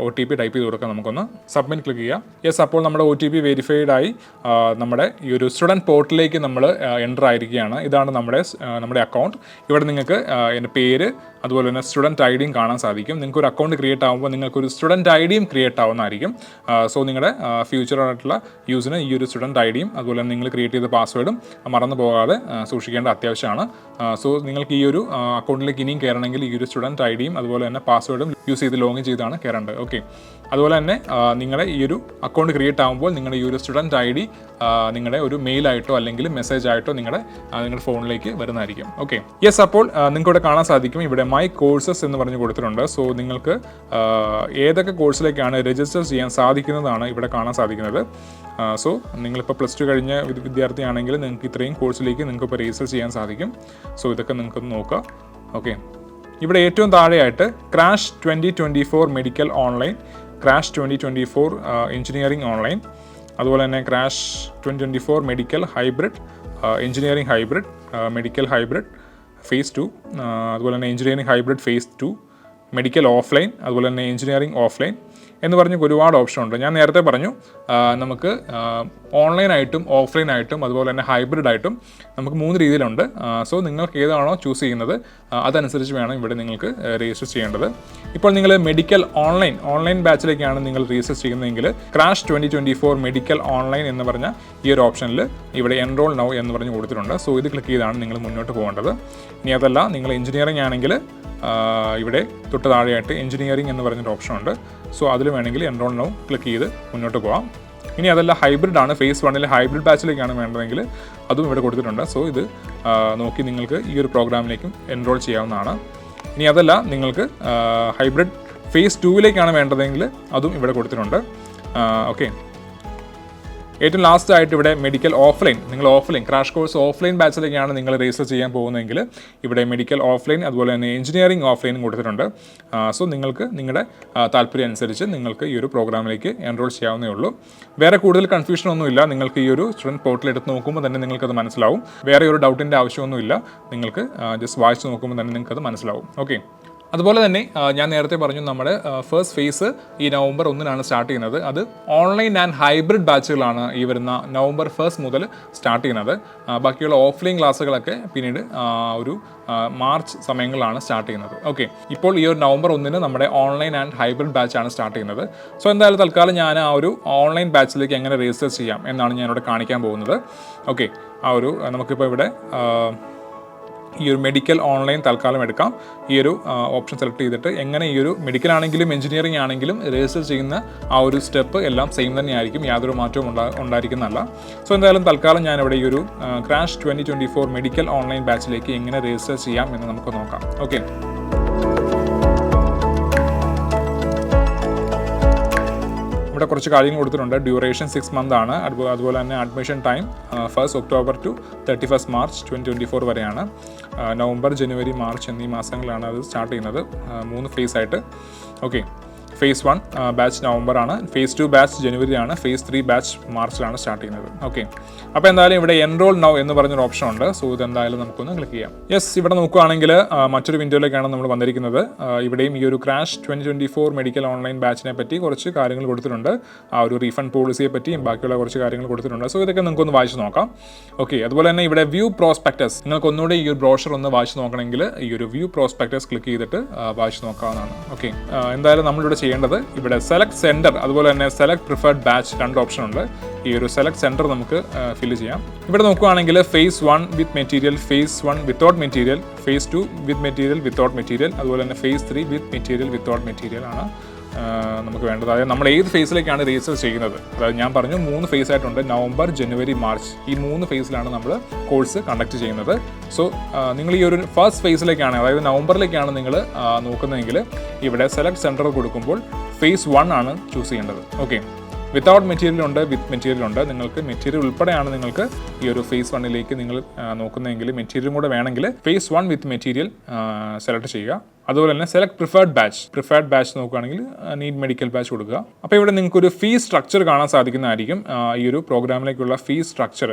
OTP ടൈപ്പ് ചെയ്ത് കൊടുക്കാം. നമുക്കൊന്ന് സബ്മിറ്റ് ക്ലിക്ക് ചെയ്യാം. യെസ്, അപ്പോൾ നമ്മുടെ OTP വെരിഫൈഡ് ആയി നമ്മുടെ ഈ ഒരു സ്റ്റുഡൻറ്റ് പോർട്ടലിലേക്ക് നമ്മൾ എൻ്റർ ആയിരിക്കുകയാണ്. ഇതാണ് നമ്മുടെ അക്കൗണ്ട്. ഇവിടെ നിങ്ങൾക്ക് എൻ്റെ പേര് അതുപോലെ തന്നെ സ്റ്റുഡൻറ്റ് ID കാണാൻ സാധിക്കും. നിങ്ങൾക്ക് ഒരു അക്കൗണ്ട് ക്രിയേറ്റ് ആകുമ്പോൾ നിങ്ങൾക്കൊരു സ്റ്റുഡൻറ്റ് ID ക്രിയേറ്റ് ആവുന്നതായിരിക്കും. സോ നിങ്ങളുടെ ഫ്യൂച്ചറായിട്ടുള്ള യൂസിന് ഈ ഒരു സ്റ്റുഡൻറ്റ് ID അതുപോലെ തന്നെ നിങ്ങൾ ക്രിയേറ്റ് ചെയ്ത പാസ്വേഡും മറന്നു പോകാതെ സൂക്ഷിക്കേണ്ട അത്യാവശ്യമാണ്. സോ നിങ്ങൾക്ക് ഈ ഒരു അക്കൗണ്ടിലേക്ക് ഇനിയും കയറണമെങ്കിൽ ഈ ഒരു സ്റ്റുഡൻറ്റ് ID അതുപോലെ തന്നെ പാസ്വേഡും യൂസ് ചെയ്ത് ലോഗിൻ ചെയ്താണ് കയറേണ്ടത്. ഓക്കെ, അതുപോലെ തന്നെ നിങ്ങളുടെ ഈ ഒരു അക്കൗണ്ട് ക്രിയേറ്റ് ആകുമ്പോൾ നിങ്ങളുടെ ഈ ഒരു സ്റ്റുഡൻറ്റ് ID നിങ്ങളുടെ ഒരു മെയിലായിട്ടോ അല്ലെങ്കിൽ മെസ്സേജ് ആയിട്ടോ നിങ്ങളുടെ ഫോണിലേക്ക് വരുന്നതായിരിക്കും. ഓക്കെ, യെസ്, അപ്പോൾ നിങ്ങൾക്ക് ഇവിടെ കാണാൻ സാധിക്കും ഇവിടെ മൈ കോഴ്സസ് എന്ന് പറഞ്ഞ് കൊടുത്തിട്ടുണ്ട്. സോ നിങ്ങൾക്ക് ഏതൊക്കെ കോഴ്സിലേക്കാണ് രജിസ്റ്റർ ചെയ്യാൻ സാധിക്കുന്നതാണ് ഇവിടെ കാണാൻ സാധിക്കുന്നത്. സോ നിങ്ങളിപ്പോൾ +2 കഴിഞ്ഞ വിദ്യാർത്ഥിയാണെങ്കിൽ നിങ്ങൾക്ക് ഇത്രയും കോഴ്സിലേക്ക് നിങ്ങൾക്ക് ഇപ്പോൾ രജിസ്റ്റർ ചെയ്യാൻ സാധിക്കും. സോ ഇതൊക്കെ നിങ്ങൾക്കൊന്ന് നോക്കാം. ഓക്കെ, ഇവിടെ ഏറ്റവും താഴെയായിട്ട് crash 2024 medical online, crash 2024 engineering online, അതുപോലെ തന്നെ crash 2024 medical hybrid, engineering hybrid, medical hybrid phase 2, അതുപോലെ തന്നെ engineering hybrid phase 2, medical offline, അതുപോലെ തന്നെ എഞ്ചിനീയറിംഗ് ഓഫ്ലൈൻ എന്ന് പറഞ്ഞ് ഒരുപാട് ഓപ്ഷൻ ഉണ്ട്. ഞാൻ നേരത്തെ പറഞ്ഞു നമുക്ക് ഓൺലൈനായിട്ടും ഓഫ്ലൈനായിട്ടും അതുപോലെ തന്നെ ഹൈബ്രിഡായിട്ടും നമുക്ക് 3 രീതിയിലുണ്ട്. സോ നിങ്ങൾക്ക് ഏതാണോ ചൂസ് ചെയ്യുന്നത് അതനുസരിച്ച് വേണം ഇവിടെ നിങ്ങൾക്ക് രജിസ്റ്റർ ചെയ്യേണ്ടത്. ഇപ്പോൾ നിങ്ങൾ മെഡിക്കൽ ഓൺലൈൻ ബാച്ചിലേക്കാണ് നിങ്ങൾ രജിസ്റ്റർ ചെയ്യുന്നതെങ്കിൽ ക്രാഷ് 2024 മെഡിക്കൽ ഓൺലൈൻ എന്ന് പറഞ്ഞ ഈ ഒരു ഓപ്ഷനിൽ ഇവിടെ എൻറോൾ നൗ എന്ന് പറഞ്ഞ് കൊടുത്തിട്ടുണ്ട്. സോ ഇത് ക്ലിക്ക് ചെയ്താണ് നിങ്ങൾ മുന്നോട്ട് പോകേണ്ടത്. ഇനി അതല്ല നിങ്ങൾ എഞ്ചിനീയറിംഗ് ആണെങ്കിൽ ഇവിടെ തൊട്ട് താഴെയായിട്ട് എഞ്ചിനീയറിംഗ് എന്ന് പറഞ്ഞൊരു ഓപ്ഷൻ ഉണ്ട്. സോ അതിൽ വേണമെങ്കിൽ എൻറോൾ നൗ ക്ലിക്ക് ചെയ്ത് മുന്നോട്ട് പോകാം. ഇനി അതല്ല ഹൈബ്രിഡ് ആണ്, ഫേസ് 1 ഹൈബ്രിഡ് ബാച്ചിലേക്കാണ് വേണ്ടതെങ്കിൽ അതും ഇവിടെ കൊടുത്തിട്ടുണ്ട്. സോ ഇത് നോക്കി നിങ്ങൾക്ക് ഈ ഒരു പ്രോഗ്രാമിലേക്കും എൻറോൾ ചെയ്യാവുന്നതാണ്. ഇനി അതല്ല നിങ്ങൾക്ക് ഹൈബ്രിഡ് ഫേസ് 2 വേണ്ടതെങ്കിൽ അതും ഇവിടെ കൊടുത്തിട്ടുണ്ട്. ഓക്കെ, ഏറ്റവും ലാസ്റ്റ് ആയിട്ട് ഇവിടെ മെഡിക്കൽ ഓഫ്ലൈൻ, നിങ്ങൾ ഓഫ്ലൈൻ ക്രാഷ് കോഴ്സ് ഓഫ്ലൈൻ ബാച്ചിലേക്കാണ് നിങ്ങൾ രജിസ്റ്റർ ചെയ്യാൻ പോകുന്നതെങ്കിൽ ഇവിടെ മെഡിക്കൽ ഓഫ്ലൈൻ അതുപോലെ തന്നെ എഞ്ചിനീയറിംഗ് ഓഫ്ലൈനും കൊടുത്തിട്ടുണ്ട്. സോ നിങ്ങൾക്ക് നിങ്ങളുടെ താല്പര്യം അനുസരിച്ച് നിങ്ങൾക്ക് ഈ ഒരു പ്രോഗ്രാമിലേക്ക് എൻറോൾ ചെയ്യാവുന്നേ ഉള്ളൂ. വേറെ കൂടുതൽ കൺഫ്യൂഷൻ ഒന്നുമില്ല. നിങ്ങൾക്ക് ഈ ഒരു സ്റ്റുഡൻറ്റ് പോർട്ടൽ എടുത്ത് നോക്കുമ്പോൾ തന്നെ നിങ്ങൾക്കത് മനസ്സിലാവും. വേറെ ഒരു ഡൗട്ടിൻ്റെ ആവശ്യമൊന്നുമില്ല. നിങ്ങൾക്ക് ജസ്റ്റ് വായിച്ച് നോക്കുമ്പോൾ തന്നെ നിങ്ങൾക്കത് മനസ്സിലാവും. ഓക്കെ, അതുപോലെ തന്നെ ഞാൻ നേരത്തെ പറഞ്ഞു നമ്മുടെ ഫസ്റ്റ് ഫേസ് ഈ നവംബർ 1 സ്റ്റാർട്ട് ചെയ്യുന്നത്. അത് ഓൺലൈൻ ആൻഡ് ഹൈബ്രിഡ് ബാച്ചുകളാണ് ഈ വരുന്ന നവംബർ 1 മുതൽ സ്റ്റാർട്ട് ചെയ്യുന്നത്. ബാക്കിയുള്ള ഓഫ്ലൈൻ ക്ലാസ്സുകളൊക്കെ പിന്നീട് ഒരു മാർച്ച് സമയങ്ങളിലാണ് സ്റ്റാർട്ട് ചെയ്യുന്നത്. ഓക്കെ, ഇപ്പോൾ ഈ ഒരു നവംബർ 1 നമ്മുടെ ഓൺലൈൻ ആൻഡ് ഹൈബ്രിഡ് ബാച്ചാണ് സ്റ്റാർട്ട് ചെയ്യുന്നത്. സോ എന്തായാലും തൽക്കാലം ഞാൻ ആ ഒരു ഓൺലൈൻ ബാച്ചിലേക്ക് എങ്ങനെ രജിസ്റ്റർ ചെയ്യാം എന്നാണ് ഞാനിവിടെ കാണിക്കാൻ പോകുന്നത്. ഓക്കെ, നമുക്കിപ്പോൾ ഇവിടെ ഈ ഒരു മെഡിക്കൽ ഓൺലൈൻ തൽക്കാലം എടുക്കാം. ഈ ഒരു ഓപ്ഷൻ സെലക്ട് ചെയ്തിട്ട് എങ്ങനെ ഈ ഒരു മെഡിക്കൽ ആണെങ്കിലും എഞ്ചിനീയറിംഗ് ആണെങ്കിലും രജിസ്റ്റർ ചെയ്യുന്ന ആ ഒരു സ്റ്റെപ്പ് എല്ലാം സെയിം തന്നെയായിരിക്കും, യാതൊരു മാറ്റവും ഉണ്ടായിരിക്കുന്നതല്ല. സോ എന്തായാലും തൽക്കാലം ഞാനിവിടെ ഈ ഒരു ക്രാഷ് 2024 മെഡിക്കൽ ഓൺലൈൻ ബാച്ചിലേക്ക് എങ്ങനെ രജിസ്റ്റർ ചെയ്യാം എന്ന് നമുക്ക് നോക്കാം. ഓക്കെ, ഇവിടെ കുറച്ച് കാര്യങ്ങൾ കൊടുത്തിട്ടുണ്ട്. ഡ്യൂറേഷൻ 6 months ആണ്. അതുപോലെ തന്നെ admission time 1 October to 31 March 2024 വരെയാണ്. നവംബർ, ജനുവരി, മാർച്ച് എന്നീ മാസങ്ങളിലാണ് അത് സ്റ്റാർട്ട് ചെയ്യുന്നത്, 3 ഫേസ് ആയിട്ട്. ഓക്കെ, ഫേസ് 1 ബാച്ച് നവംബർ ആണ്, ഫേസ് 2 ബാച്ച് ജനുവരിയാണ്, ഫേസ് 3 ബാച്ച് മാർച്ചിലാണ് സ്റ്റാർട്ട് ചെയ്യുന്നത്. ഓക്കെ, അപ്പോൾ എന്തായാലും ഇവിടെ എൻറോൾ നൗ എന്ന് പറഞ്ഞൊരു ഓപ്ഷൻ ഉണ്ട്. സോ ഇതെന്തായാലും നമുക്കൊന്ന് ക്ലിക്ക് ചെയ്യാം. യെസ്, ഇവിടെ നോക്കുകയാണെങ്കിൽ മറ്റൊരു വിൻഡോയിലേക്കാണ് നമ്മൾ വന്നിരിക്കുന്നത്. ഇവിടെയും ഈ ഒരു ക്രാഷ് 2024 മെഡിക്കൽ ഓൺലൈൻ ബാച്ചിനെ പറ്റി കുറച്ച് കാര്യങ്ങൾ കൊടുത്തിട്ടുണ്ട്. ആ ഒരു റീഫണ്ട് പോളിസിയെ പറ്റിയും ബാക്കിയുള്ള കുറച്ച് കാര്യങ്ങൾ കൊടുത്തിട്ടുണ്ട്. സോ ഇതൊക്കെ നിങ്ങൾക്കൊന്ന് വായിച്ച് നോക്കാം. ഓക്കെ, അതുപോലെ തന്നെ ഇവിടെ വ്യൂ പ്രോസ്പെക്ടസ്, നിങ്ങൾക്ക് ഒന്നുകൂടെ ഈ ഒരു ബ്രോഷർ ഒന്ന് വായിച്ച് നോക്കണമെങ്കിൽ ഈ ഒരു വ്യൂ പ്രോസ്പെക്ടസ് ക്ലിക്ക് ചെയ്തിട്ട് വായിച്ച് നോക്കാവുന്നതാണ്. ഓക്കെ, എന്തായാലും നമ്മളിവിടെ ചെയ്യേണ്ടത് ഇവിടെ സെലക്ട് സെന്റർ അതുപോലെ തന്നെ സെലക്ട് പ്രിഫേർഡ് ബാച്ച് 2 ഓപ്ഷൻ ഉണ്ട്. ഈ ഒരു സെലക്ട് സെന്റർ നമുക്ക് ഫില്ല് ചെയ്യാം. ഇവിടെ നോക്കുകയാണെങ്കിൽ phase 1 with material, phase 1 without material, phase 2 with material without material, അതുപോലെ തന്നെ phase 3 with material without material ആണ് നമുക്ക് വേണ്ടത്. അതായത് നമ്മൾ ഏത് ഫേസിലേക്കാണ് രജിസ്റ്റർ ചെയ്യുന്നത്. അതായത് ഞാൻ പറഞ്ഞു 3 ഫേസ് ആയിട്ടുണ്ട്, നവംബർ, ജനുവരി, മാർച്ച്. ഈ 3 ഫേസിലാണ് നമ്മൾ കോഴ്സ് കണ്ടക്ട് ചെയ്യുന്നത്. സോ നിങ്ങൾ ഈ ഒരു ഫസ്റ്റ് ഫേസിലേക്കാണ്, അതായത് നവംബറിലേക്കാണ് നിങ്ങൾ നോക്കുന്നതെങ്കിൽ ഇവിടെ സെലക്ട് സെൻറ്റർ കൊടുക്കുമ്പോൾ ഫേസ് 1 ആണ് ചൂസ് ചെയ്യേണ്ടത്. ഓക്കെ, വിത്തൗട്ട് മെറ്റീരിയൽ ഉണ്ട്, വിത്ത് മെറ്റീരിയൽ ഉണ്ട്. നിങ്ങൾക്ക് മെറ്റീരിയൽ ഉൾപ്പെടെയാണ് നിങ്ങൾക്ക് ഈ ഒരു ഫേസ് 1 നിങ്ങൾ നോക്കുന്നതെങ്കിൽ, മെറ്റീരിയലും കൂടെ വേണമെങ്കിൽ ഫേസ് 1 വിത്ത് മെറ്റീരിയൽ സെലക്ട് ചെയ്യുക. അതുപോലെ തന്നെ സെലക്ട് പ്രിഫേർഡ് ബാച്ച് നോക്കുകയാണെങ്കിൽ നീഡ് മെഡിക്കൽ ബാച്ച് കൊടുക്കുക. അപ്പോൾ ഇവിടെ നിങ്ങൾക്കൊരു ഫീസ് സ്ട്രക്ചർ കാണാൻ സാധിക്കുന്നതായിരിക്കും, ഈ ഒരു പ്രോഗ്രാമിലേക്കുള്ള fee structure.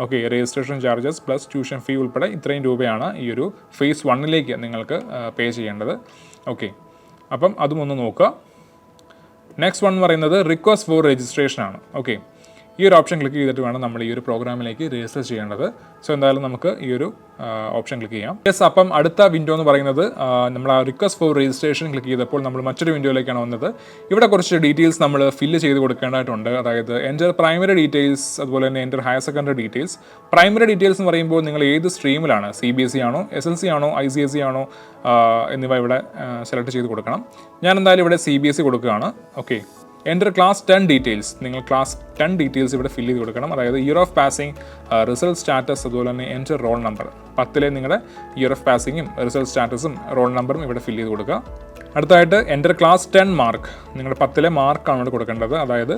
Okay, registration charges plus tuition fee ഉൾപ്പെടെ ഇത്രയും രൂപയാണ് ഈ ഒരു ഫേസ് 1 നിങ്ങൾക്ക് പേ ചെയ്യേണ്ടത്. ഓക്കെ, അപ്പം അതും ഒന്ന് നോക്കുക. നെക്സ്റ്റ് വൺ എന്ന് പറയുന്നത് റിക്വസ്റ്റ് ഫോർ രജിസ്ട്രേഷൻ ആണ്. ഓക്കെ, ഈ ഒരു ഓപ്ഷൻ ക്ലിക്ക് ചെയ്തിട്ട് വേണം നമ്മൾ ഈ ഒരു പ്രോഗ്രാമിലേക്ക് രജിസ്റ്റർ ചെയ്യേണ്ടത്. സോ എന്തായാലും നമുക്ക് ഈ ഒരു ഓപ്ഷൻ ക്ലിക്ക് ചെയ്യാം. യെസ്, അപ്പം അടുത്ത വിൻഡോ എന്ന് പറയുന്നത് നമ്മൾ ആ റിക്വസ്റ്റ് ഫോർ രജിസ്ട്രേഷൻ ക്ലിക്ക് ചെയ്തപ്പോൾ നമ്മൾ മറ്റൊരു വിൻഡോയിലേക്കാണ് വന്നത്. ഇവിടെ കുറച്ച് ഡീറ്റെയിൽസ് നമ്മൾ ഫില്ല് ചെയ്ത് കൊടുക്കേണ്ടതായിട്ടുണ്ട്. അതായത് എൻ്റർ പ്രൈമറി ഡീറ്റെയിൽസ്, അതുപോലെ തന്നെ enter higher secondary details. Primary details എന്ന് പറയുമ്പോൾ നിങ്ങൾ ഏത് സ്ട്രീമിലാണ്, CBSE ആണോ, SLC ആണോ, ICSE ആണോ എന്നിവ ഇവിടെ സെലക്ട് ചെയ്ത് കൊടുക്കണം. ഞാൻ എന്തായാലും ഇവിടെ CBSE കൊടുക്കുകയാണ്. ഓക്കെ, എൻ്റർ ക്ലാസ് 10 ഡീറ്റെയിൽസ്, നിങ്ങൾ ക്ലാസ് 10 ഡീറ്റെയിൽസ് ഇവിടെ ഫില്ല് ചെയ്ത് കൊടുക്കണം. അതായത് year of passing, result status, അതുപോലെ തന്നെ എൻ്റർ റോൾ നമ്പർ. 10ലെ നിങ്ങളുടെ ഇയർ ഓഫ് പാസിങ്ങും റിസൾട്ട് സ്റ്റാറ്റസും റോൾ നമ്പറും ഇവിടെ ഫില്ല് ചെയ്ത് കൊടുക്കുക. അടുത്തായിട്ട് എൻ്റർ ക്ലാസ് 10 മാർക്ക്, നിങ്ങളുടെ 10ലെ മാർക്കാണ് ഇവിടെ കൊടുക്കേണ്ടത്. അതായത്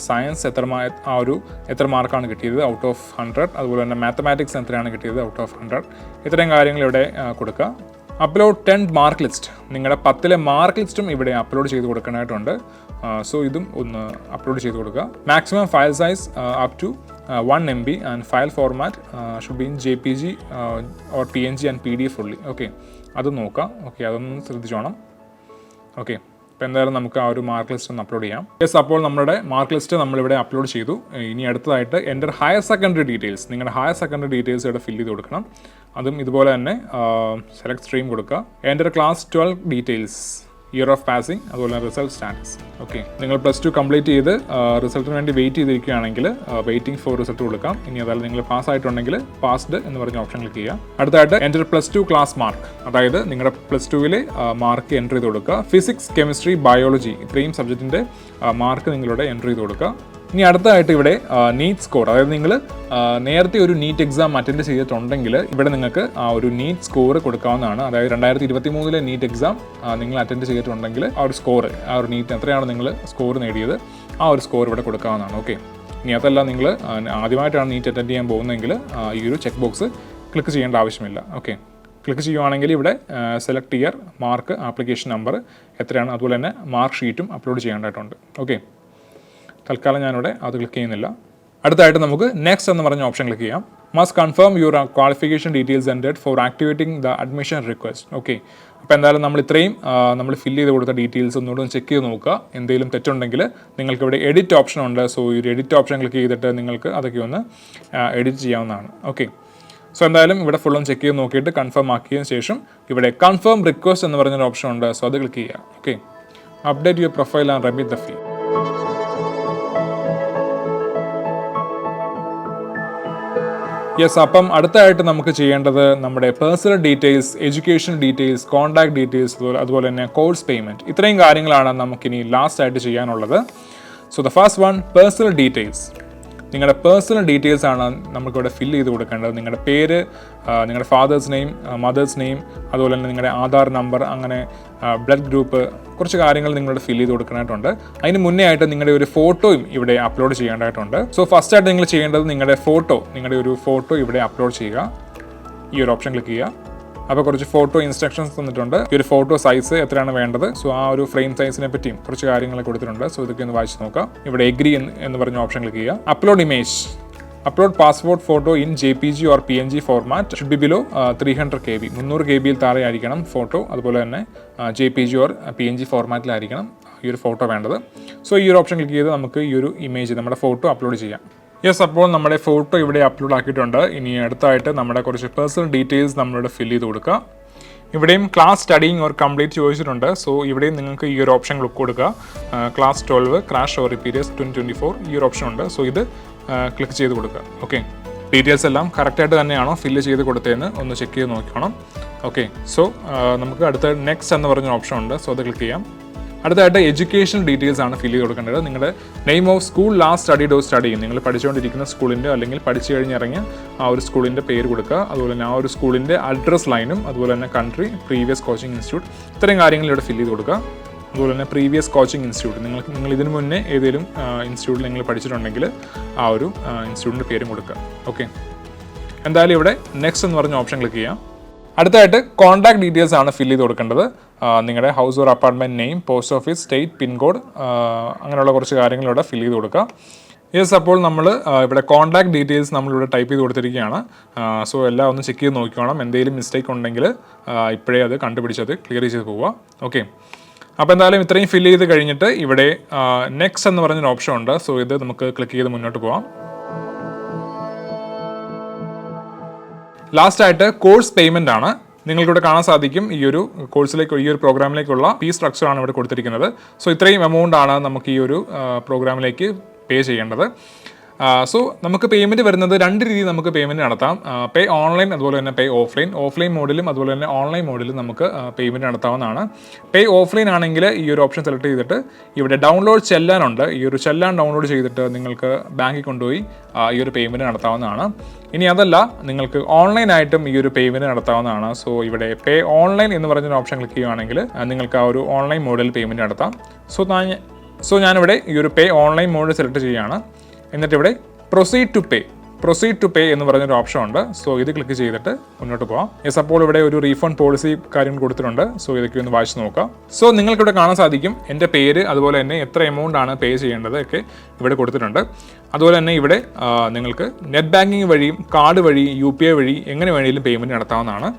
സയൻസ് എത്ര മാർക്കാണ് കിട്ടിയത് ഔട്ട് ഓഫ് 100, അതുപോലെ തന്നെ മാത്തമാറ്റിക്സ് എത്രയാണ് കിട്ടിയത് ഔട്ട് ഓഫ് 100. ഇത്രയും കാര്യങ്ങൾ ഇവിടെ കൊടുക്കുക. അപ്ലോഡ് 10 മാർക്ക് ലിസ്റ്റ്, നിങ്ങളുടെ 10ലെ മാർക്ക് ലിസ്റ്റും ഇവിടെ അപ്ലോഡ് ചെയ്ത് കൊടുക്കാനായിട്ടുണ്ട്. സോ ഇതും ഒന്ന് അപ്ലോഡ് ചെയ്ത് കൊടുക്കുക. Maximum file size up to 1 MB and file format should be in JPG or PNG and PDF fully. Okay, അത് നോക്കാം. ഓക്കെ, അതൊന്ന് ശ്രദ്ധിച്ചോണം. ഓക്കെ, അപ്പോൾ എന്തായാലും നമുക്ക് ആ ഒരു മാർക്ക് ലിസ്റ്റ് ഒന്ന് അപ്ലോഡ് ചെയ്യാം. യെസ്, അപ്പോൾ നമ്മുടെ മാർക്ക് ലിസ്റ്റ് നമ്മളിവിടെ അപ്ലോഡ് ചെയ്തു. ഇനി അടുത്തതായിട്ട് എൻ്റർ ഹയർ സെക്കൻഡറി ഡീറ്റെയിൽസ്, നിങ്ങളുടെ ഹയർ സെക്കൻഡറി ഡീറ്റെയിൽസ് ഇവിടെ ഫില്ല് ചെയ്ത് കൊടുക്കണം. അതും ഇതുപോലെ തന്നെ സെലക്ട് സ്ട്രീം കൊടുക്കുക. Enter class 12 details, year of passing, അതുപോലെ റിസൾട്ട് സ്റ്റാറ്റസ്. ഓക്കെ, നിങ്ങൾ +2 കംപ്ലീറ്റ് ചെയ്ത് റിസൾട്ടിന് വേണ്ടി വെയിറ്റ് ചെയ്തിരിക്കുകയാണെങ്കിൽ വെയിറ്റിംഗ് ഫോർ റിസൾട്ട് കൊടുക്കാം. ഇനി അതല്ല നിങ്ങൾ പാസ് ആയിട്ടുണ്ടെങ്കിൽ പാസ്ഡ് എന്ന് പറഞ്ഞ ഓപ്ഷൻ ക്ലിക്ക് ചെയ്യുക. അടുത്തായിട്ട് എൻ്റർ +2 ക്ലാസ് മാർക്ക്, അതായത് നിങ്ങളുടെ +2വിലെ മാർക്ക് എൻ്റർ ചെയ്ത് കൊടുക്കുക. ഫിസിക്സ്, കെമിസ്ട്രി, ബയോളജി ഇത്രയും സബ്ജക്റ്റിൻ്റെ മാർക്ക് നിങ്ങളുടെ എൻ്റർ ചെയ്ത് കൊടുക്കുക. ഇനി അടുത്തതായിട്ട് ഇവിടെ നീറ്റ് സ്കോർ, അതായത് നിങ്ങൾ നേരത്തെ ഒരു നീറ്റ് എക്സാം അറ്റൻഡ് ചെയ്തിട്ടുണ്ടെങ്കിൽ ഇവിടെ നിങ്ങൾക്ക് ആ ഒരു നീറ്റ് സ്കോർ കൊടുക്കാവുന്നതാണ്. അതായത് 2023 നീറ്റ് എക്സാം നിങ്ങൾ അറ്റൻഡ് ചെയ്തിട്ടുണ്ടെങ്കിൽ ആ ഒരു സ്കോർ, ആ ഒരു നീറ്റ് എത്രയാണ് നിങ്ങൾ സ്കോർ നേടിയത്, ആ ഒരു സ്കോർ ഇവിടെ കൊടുക്കാവുന്നതാണ്. ഓക്കെ, ഇനി അതല്ല നിങ്ങൾ ആദ്യമായിട്ടാണ് നീറ്റ് അറ്റൻഡ് ചെയ്യാൻ പോകുന്നതെങ്കിൽ ഈ ഒരു ചെക്ക് ബോക്സ് ക്ലിക്ക് ചെയ്യേണ്ട ആവശ്യമില്ല. ഓക്കെ, ക്ലിക്ക് ചെയ്യുവാണെങ്കിൽ ഇവിടെ select year, mark, application number എത്രയാണ്, അതുപോലെ തന്നെ മാർക്ക് ഷീറ്റും അപ്ലോഡ് ചെയ്യേണ്ടതായിട്ടുണ്ട്. ഓക്കെ, തൽക്കാലം ഞാനിവിടെ അത് ക്ലിക്ക് ചെയ്യുന്നില്ല. അടുത്തായിട്ട് നമുക്ക് നെക്സ്റ്റ് എന്ന് പറഞ്ഞ ഓപ്ഷൻ ക്ലിക്ക് ചെയ്യാം. Must confirm your qualification details entered for activating the admission request. Okay, അപ്പോൾ എന്തായാലും നമ്മൾ ഇത്രയും നമ്മൾ ഫില്ല് ചെയ്ത് കൊടുത്ത ഡീറ്റെയിൽസ് ഒന്നുകൂടെ ചെക്ക് ചെയ്ത് നോക്കുക. എന്തെങ്കിലും തെറ്റുണ്ടെങ്കിൽ നിങ്ങൾക്ക് ഇവിടെ എഡിറ്റ് ഓപ്ഷൻ ഉണ്ട്. സോ ഈ ഒരു എഡിറ്റ് ഓപ്ഷൻ ക്ലിക്ക് ചെയ്തിട്ട് നിങ്ങൾക്ക് അതൊക്കെ ഒന്ന് എഡിറ്റ് ചെയ്യാവുന്നതാണ്. ഓക്കെ, സോ എന്തായാലും ഇവിടെ ഫുള്ളും ചെക്ക് ചെയ്ത് നോക്കിയിട്ട് കൺഫേം ആക്കിയതിന് ശേഷം ഇവിടെ കൺഫേം റിക്വസ്റ്റ് എന്ന് പറഞ്ഞൊരു ഓപ്ഷൻ ഉണ്ട്. സോ അത് ക്ലിക്ക് ചെയ്യുക. Okay, update your profile and remit the fee. Yes, അപ്പം അടുത്തായിട്ട് നമുക്ക് ചെയ്യേണ്ടത് നമ്മുടെ personal details, education details, contact details, അതുപോലെ തന്നെ കോഴ്സ് പേയ്മെൻറ്റ്, ഇത്രയും കാര്യങ്ങളാണ് നമുക്കിനി ലാസ്റ്റ് ആയിട്ട് ചെയ്യാനുള്ളത്. So the first one, personal details. നിങ്ങളുടെ പേഴ്സണൽ ഡീറ്റെയിൽസ് ആണ് നമുക്കിവിടെ ഫില്ല് ചെയ്ത് കൊടുക്കേണ്ടത്. നിങ്ങളുടെ പേര്, നിങ്ങളുടെ ഫാദേഴ്സ് നെയിം, മദേഴ്സ് നെയിം, അതുപോലെ തന്നെ നിങ്ങളുടെ ആധാർ നമ്പർ, അങ്ങനെ ബ്ലഡ് ഗ്രൂപ്പ്, കുറച്ച് കാര്യങ്ങൾ നിങ്ങളുടെ ഫില്ല് ചെയ്ത് കൊടുക്കാനായിട്ടുണ്ട്. അതിന് മുന്നേ ആയിട്ട് നിങ്ങളുടെ ഒരു ഫോട്ടോയും ഇവിടെ അപ്ലോഡ് ചെയ്യേണ്ടതായിട്ടുണ്ട്. സോ ഫസ്റ്റ് ആയിട്ട് നിങ്ങൾ ചെയ്യേണ്ടത് നിങ്ങളുടെ ഒരു ഫോട്ടോ ഇവിടെ അപ്ലോഡ് ചെയ്യുക. ഈ ഒരു ഓപ്ഷൻ ക്ലിക്ക് ചെയ്യുക. അപ്പോൾ കുറച്ച് ഫോട്ടോ ഇൻസ്ട്രക്ഷൻസ് തന്നിട്ടുണ്ട്. ഈ ഒരു ഫോട്ടോ സൈസ് എത്രയാണ് വേണ്ടത്, സോ ആ ഒരു ഫ്രെയിം സൈസിനെ പറ്റിയും കുറച്ച് കാര്യങ്ങൾ കൊടുത്തിട്ടുണ്ട്. സോ ഇതൊക്കെ ഒന്ന് വായിച്ച് നോക്കാം. ഇവിടെ എഗ്രി എന്ന് പറഞ്ഞ ഓപ്ഷൻ ക്ലിക്ക് ചെയ്യുക. Upload image, upload passport photo in JPG or PNG format, should B below 300 KB, 300 KB താഴെ ആയിരിക്കണം ഫോട്ടോ. അതുപോലെ തന്നെ JPG ഓർ PNG ഫോർമാറ്റിലായിരിക്കണം ഈ ഒരു ഫോട്ടോ വേണ്ടത്. സോ ഈ ഒരു ഓപ്ഷൻ ക്ലിക്ക് ചെയ്ത് നമുക്ക് ഈ ഒരു ഇമേജ്, നമ്മുടെ ഫോട്ടോ അപ്ലോഡ് ചെയ്യാം. യെസ്, അപ്പോൾ നമ്മുടെ ഫോട്ടോ ഇവിടെ അപ്ലോഡ് ആക്കിയിട്ടുണ്ട്. ഇനി അടുത്തായിട്ട് നമ്മുടെ കുറച്ച് പേഴ്സണൽ ഡീറ്റെയിൽസ് നമ്മളിവിടെ ഫില്ല് ചെയ്ത് കൊടുക്കുക. ഇവിടെയും ക്ലാസ് സ്റ്റഡിങ് ഓർ കംപ്ലീറ്റ് ചോദിച്ചിട്ടുണ്ട്. സോ ഇവിടെയും നിങ്ങൾക്ക് ഈ ഒരു ഓപ്ഷൻ ക്ലിക്ക് കൊടുക്കുക. ക്ലാസ് 12 ക്രാഷ് ഓർ റിപ്പീരിയസ് 2024 ഈ ഒരു ഓപ്ഷൻ ഉണ്ട്. സോ ഇത് ക്ലിക്ക് ചെയ്ത് കൊടുക്കുക. ഓക്കെ, ഡീറ്റെയിൽസ് എല്ലാം കറക്റ്റായിട്ട് തന്നെയാണോ ഫില്ല് ചെയ്ത് കൊടുത്തതെന്ന് ഒന്ന് ചെക്ക് ചെയ്ത് നോക്കണം. ഓക്കെ, സോ നമുക്ക് അടുത്ത നെക്സ്റ്റ് എന്ന് പറഞ്ഞ ഓപ്ഷൻ ഉണ്ട്. സോ അത് ക്ലിക്ക് ചെയ്യാം. അടുത്തായിട്ട് എഡ്യൂക്കേഷൻ ഡീറ്റെയിൽസ് ആണ് ഫില്ല് ചെയ്ത് കൊടുക്കേണ്ടത്. നിങ്ങളുടെ name of school, last study do study, നിങ്ങൾ പഠിച്ചുകൊണ്ടിരിക്കുന്ന സ്കൂളിൻ്റെ അല്ലെങ്കിൽ പഠിച്ചു കഴിഞ്ഞിറങ്ങിയ ആ ഒരു സ്കൂളിൻ്റെ പേര് കൊടുക്കുക. അതുപോലെ തന്നെ ആ ഒരു സ്കൂളിൻ്റെ അഡ്രസ് ലൈനും, അതുപോലെ തന്നെ കൺട്രി, പ്രീവിയസ് കോച്ചിങ് ഇൻസ്റ്റിറ്റ്യൂട്ട്, ഇത്രയും കാര്യങ്ങൾ ഇവിടെ ഫില്ല് ചെയ്ത് കൊടുക്കുക. അതുപോലെ തന്നെ പ്രീവിയസ് കോച്ചിങ് ഇൻസ്റ്റിറ്റ്യൂട്ട്, നിങ്ങൾ ഇതിനു മുന്നേ ഏതെങ്കിലും ഇൻസ്റ്റിറ്റ്യൂട്ടിൽ നിങ്ങൾ പഠിച്ചിട്ടുണ്ടെങ്കിൽ ആ ഒരു ഇൻസ്റ്റിറ്റ്യൂട്ടിൻ്റെ പേരും കൊടുക്കുക. ഓക്കെ, എന്തായാലും ഇവിടെ നെക്സ്റ്റ് എന്ന് പറഞ്ഞ ഓപ്ഷൻ ക്ലിക്ക് ചെയ്യാം. അടുത്തായിട്ട് കോൺടാക്ട് ഡീറ്റെയിൽസ് ആണ് ഫില്ല് ചെയ്ത് കൊടുക്കേണ്ടത്. നിങ്ങളുടെ house or apartment name, post office, state, pin code, അങ്ങനെയുള്ള കുറച്ച് കാര്യങ്ങൾ ഇവിടെ ഫില്ല് ചെയ്ത് കൊടുക്കുക. യെസ്, അപ്പോൾ നമ്മൾ ഇവിടെ കോൺടാക്ട് ഡീറ്റെയിൽസ് നമ്മളിവിടെ ടൈപ്പ് ചെയ്ത് കൊടുത്തിരിക്കുകയാണ്. സോ എല്ലാം ഒന്ന് ചെക്ക് ചെയ്ത് നോക്കിക്കോണം. എന്തെങ്കിലും മിസ്റ്റേക്ക് ഉണ്ടെങ്കിൽ ഇപ്പോഴേ അത് കണ്ടുപിടിച്ചത് ക്ലിയർ ചെയ്ത് പോവുക. ഓക്കെ, അപ്പോൾ എന്തായാലും ഇത്രയും ഫില്ല് ചെയ്ത് കഴിഞ്ഞിട്ട് ഇവിടെ നെക്സ്റ്റ് എന്ന് പറഞ്ഞൊരു ഓപ്ഷൻ ഉണ്ട്. സോ ഇത് നമുക്ക് ക്ലിക്ക് ചെയ്ത് മുന്നോട്ട് പോകാം. ലാസ്റ്റ് ആയിട്ട് കോഴ്സ് പേയ്മെൻ്റ് ആണ്. നിങ്ങൾക്കിവിടെ കാണാൻ സാധിക്കും ഈ ഒരു കോഴ്സിലേക്ക്, ഈ ഒരു പ്രോഗ്രാമിലേക്കുള്ള ഫീ സ്ട്രക്ചറാണ് ഇവിടെ കൊടുത്തിരിക്കുന്നത്. സോ ഇത്രയും എമൗണ്ട് ആണ് നമുക്ക് ഈ ഒരു പ്രോഗ്രാമിലേക്ക് പേ ചെയ്യേണ്ടത്. സോ നമുക്ക് പേയ്മെൻറ്റ് വരുന്നത് രണ്ട് രീതിയിൽ നമുക്ക് പേയ്മെൻറ്റ് നടത്താം. പേ ഓൺലൈൻ, അതുപോലെ തന്നെ പേ ഓഫ്ലൈൻ. ഓഫ്ലൈൻ മോഡിലും അതുപോലെ തന്നെ ഓൺലൈൻ മോഡിലും നമുക്ക് പേയ്മെൻറ്റ് നടത്താവുന്നതാണ്. പേ ഓഫ്ലൈൻ ആണെങ്കിൽ ഈ ഒരു ഓപ്ഷൻ സെലക്ട് ചെയ്തിട്ട് ഇവിടെ ഡൗൺലോഡ് ചെല്ലാനുണ്ട്. ഈ ഒരു ചെല്ലാൻ ഡൗൺലോഡ് ചെയ്തിട്ട് നിങ്ങൾക്ക് ബാങ്കിൽ കൊണ്ടുപോയി ഈ ഒരു പേയ്മെൻറ്റ് നടത്താവുന്നതാണ്. ഇനി അതല്ല, നിങ്ങൾക്ക് ഓൺലൈനായിട്ടും ഈ ഒരു പേയ്മെൻറ്റ് നടത്താവുന്നതാണ്. സോ ഇവിടെ പേ ഓൺലൈൻ എന്ന് പറഞ്ഞൊരു ഓപ്ഷൻ ക്ലിക്ക് ചെയ്യുകയാണെങ്കിൽ നിങ്ങൾക്ക് ആ ഒരു ഓൺലൈൻ മോഡിൽ പേയ്മെൻറ്റ് നടത്താം. സോ ഞാനിവിടെ ഈ ഒരു പേ ഓൺലൈൻ മോഡ് സെലക്ട് ചെയ്യുകയാണ്. എന്നിട്ട് ഇവിടെ പ്രൊസീഡ് ടു പേ എന്ന് പറഞ്ഞൊരു ഓപ്ഷൻ ഉണ്ട്. സോ ഇത് ക്ലിക്ക് ചെയ്തിട്ട് മുന്നോട്ട് പോകാം. യെസ്, അപ്പോൾ ഇവിടെ ഒരു റീഫണ്ട് പോളിസി കാര്യം കൊടുത്തിട്ടുണ്ട്. സോ ഇതൊക്കെ ഒന്ന് വായിച്ച് നോക്കാം. സോ നിങ്ങൾക്കിവിടെ കാണാൻ സാധിക്കും എൻ്റെ പേര്, അതുപോലെ തന്നെ എത്ര എമൗണ്ട് ആണ് പേ ചെയ്യേണ്ടത് ഒക്കെ ഇവിടെ കൊടുത്തിട്ടുണ്ട്. അതുപോലെ തന്നെ ഇവിടെ നിങ്ങൾക്ക് നെറ്റ് ബാങ്കിങ് വഴിയും കാർഡ് വഴി, UPI വഴി എങ്ങനെ വേണമെങ്കിലും പേയ്മെൻറ്റ് നടത്താവുന്നതാണ്.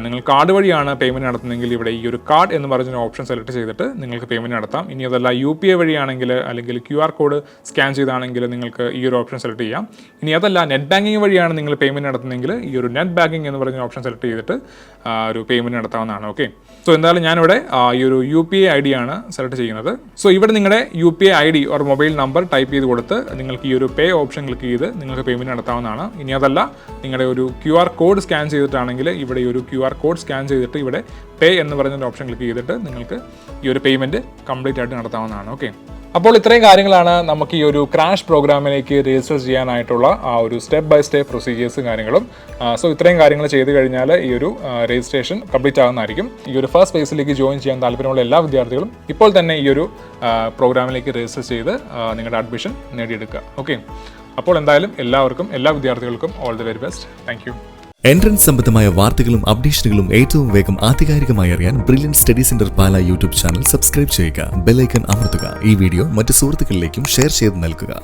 നിങ്ങൾ കാർഡ് വഴിയാണ് പേയ്മെൻറ്റ് നടത്തുന്നതെങ്കിൽ ഇവിടെ ഈ ഒരു കാർഡ് എന്ന് പറഞ്ഞൊരു ഓപ്ഷൻ സെലക്ട് ചെയ്തിട്ട് നിങ്ങൾക്ക് പേയ്മെൻറ്റ് നടത്താം. ഇനി അതല്ല UPI വഴിയാണെങ്കിൽ അല്ലെങ്കിൽ QR കോഡ് സ്കാൻ ചെയ്താണെങ്കിൽ നിങ്ങൾക്ക് ഈ ഒരു ഓപ്ഷൻ സെലക്ട് ചെയ്യാം. ഇനി അതല്ല നെറ്റ് ബാങ്കിങ് വഴിയാണ് നിങ്ങൾ പേയ്മെൻറ്റ് നടത്തുന്നതെങ്കിൽ ഈ ഒരു നെറ്റ് ബാങ്കിങ് എന്ന് പറഞ്ഞ ഓപ്ഷൻ സെലക്ട് ചെയ്തിട്ട് ഒരു പേയ്മെൻറ്റ് നടത്താവുന്നതാണ്. ഓക്കെ, സോ എന്തായാലും ഞാനിവിടെ ഈ ഒരു UPI ID ആണ് സെലക്ട് ചെയ്യുന്നത്. സോ ഇവിടെ നിങ്ങളുടെ UPI ID or mobile number type ചെയ്ത് കൊടുത്ത് നിങ്ങൾക്ക് ഈ ഒരു പേ ഓപ്ഷൻ ക്ലിക്ക് ചെയ്ത് നിങ്ങൾക്ക് പേയ്മെൻറ്റ് നടത്താവുന്നതാണ്. ഇനി അതല്ല നിങ്ങളുടെ ഒരു QR കോഡ് സ്കാൻ ചെയ്തിട്ടാണെങ്കിൽ ഇവിടെ ഈ ഒരു QR കോഡ് സ്കാൻ ചെയ്തിട്ട് ഇവിടെ പേ എന്ന് പറഞ്ഞൊരു ഓപ്ഷൻ ക്ലിക്ക് ചെയ്തിട്ട് നിങ്ങൾക്ക് ഈ ഒരു പേയ്മെൻറ്റ് കംപ്ലീറ്റ് ആയിട്ട് നടത്താവുന്നതാണ്. ഓക്കെ, അപ്പോൾ ഇത്രയും കാര്യങ്ങളാണ് നമുക്ക് ഈ ഒരു ക്രാഷ് പ്രോഗ്രാമിലേക്ക് രജിസ്റ്റർ ചെയ്യാനായിട്ടുള്ള ആ ഒരു സ്റ്റെപ്പ് ബൈ സ്റ്റെപ്പ് പ്രൊസീജിയേഴ്സും കാര്യങ്ങളും. സോ ഇത്രയും കാര്യങ്ങൾ ചെയ്ത് കഴിഞ്ഞാൽ ഈ ഒരു രജിസ്ട്രേഷൻ കംപ്ലീറ്റ് ആകുന്നതായിരിക്കും. ഈ ഒരു ഫസ്റ്റ് ഫേസിലേക്ക് ജോയിൻ ചെയ്യാൻ താല്പര്യമുള്ള എല്ലാ വിദ്യാർത്ഥികളും ഇപ്പോൾ തന്നെ ഈ ഒരു പ്രോഗ്രാമിലേക്ക് രജിസ്റ്റർ ചെയ്ത് നിങ്ങളുടെ അഡ്മിഷൻ നേടിയെടുക്കുക. ഓക്കെ, അപ്പോൾ എന്തായാലും എല്ലാ വിദ്യാർത്ഥികൾക്കും all the very best. Thank you. Entrance സംബന്ധമായ വാർത്തകളും അപ്ഡേഷനുകളും ഏറ്റവും വേഗം ആധികാരികമായി അറിയാൻ ബ്രില്യൻറ്റ് സ്റ്റഡി സെന്റർ പാല യൂട്യൂബ് ചാനൽ സബ്സ്ക്രൈബ് ചെയ്യുക, ബെൽ ഐക്കൺ അമർത്തുക. ഈ വീഡിയോ മറ്റ് സുഹൃത്തുക്കളിലേക്കും ഷെയർ ചെയ്ത് നൽകുക.